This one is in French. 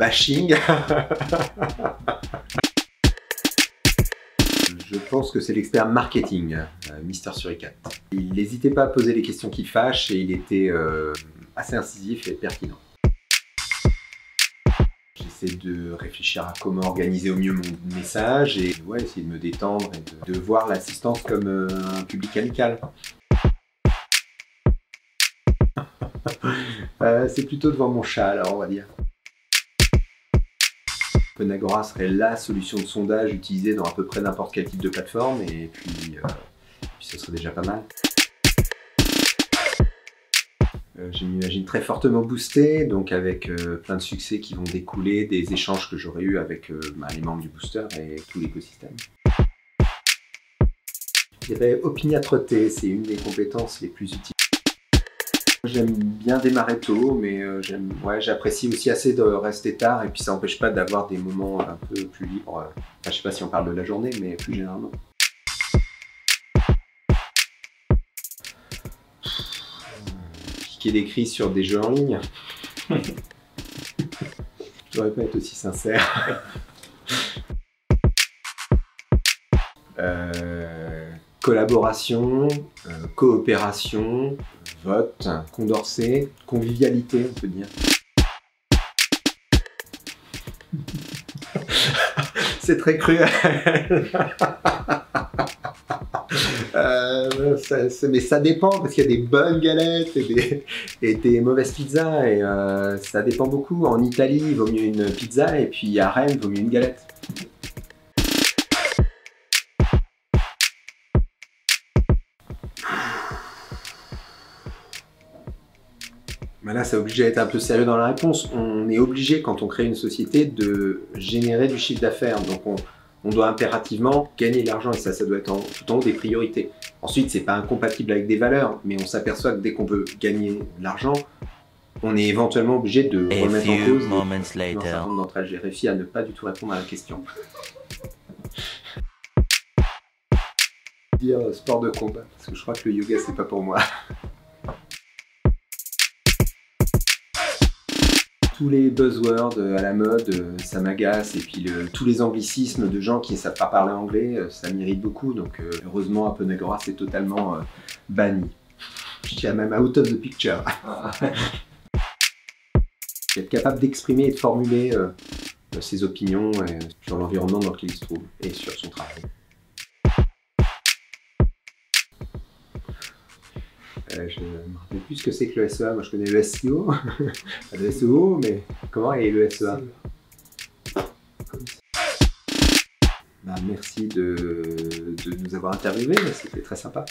bashing. Je pense que c'est l'expert marketing, Mister Suricat. Il n'hésitait pas à poser les questions qui fâchent et il était assez incisif et pertinent. J'essaie de réfléchir à comment organiser au mieux mon message et essayer de me détendre et de voir l'assistance comme un public amical. C'est plutôt devant mon chat alors on va dire. OpenAgora serait la solution de sondage utilisée dans à peu près n'importe quel type de plateforme et puis ce serait déjà pas mal. Je m'imagine très fortement boosté, donc avec plein de succès qui vont découler des échanges que j'aurais eu avec les membres du booster et tout l'écosystème. Je dirais opiniâtreté, c'est une des compétences les plus utiles. J'aime bien démarrer tôt, mais j'apprécie aussi assez de rester tard et puis ça n'empêche pas d'avoir des moments un peu plus libres. Enfin, je sais pas si on parle de la journée, mais plus généralement. Piquer des crises sur des jeux en ligne. Je devrais pas être aussi sincère. Collaboration, coopération, vote, Condorcet, convivialité, on peut dire. C'est très cruel. Mais ça dépend parce qu'il y a des bonnes galettes et des mauvaises pizzas et ça dépend beaucoup. En Italie, il vaut mieux une pizza et puis à Rennes, il vaut mieux une galette. Ben là, c'est obligé d'être un peu sérieux dans la réponse. On est obligé, quand on crée une société, de générer du chiffre d'affaires. Donc on doit impérativement gagner de l'argent et ça doit être tout en haut des priorités. Ensuite, c'est pas incompatible avec des valeurs, mais on s'aperçoit que dès qu'on veut gagner de l'argent, on est éventuellement obligé de remettre en cause. Dans un certain nombre d'entre elles, j'ai réussi à ne pas du tout répondre à la question. Dire sport de combat, parce que je crois que le yoga, c'est pas pour moi. Tous les buzzwords à la mode, ça m'agace, et puis tous les anglicismes de gens qui ne savent pas parler anglais, ça m'irrite beaucoup, donc heureusement OpenAgora c'est totalement banni. Je dirais même out of the picture. Être capable d'exprimer et de formuler ses opinions sur l'environnement dans lequel il se trouve, et sur son travail. Je ne me rappelle plus ce que c'est que le SEA. Moi je connais le SEO, le SEO, mais comment est le SEA? Bah, merci de nous avoir interviewés, c'était très sympa.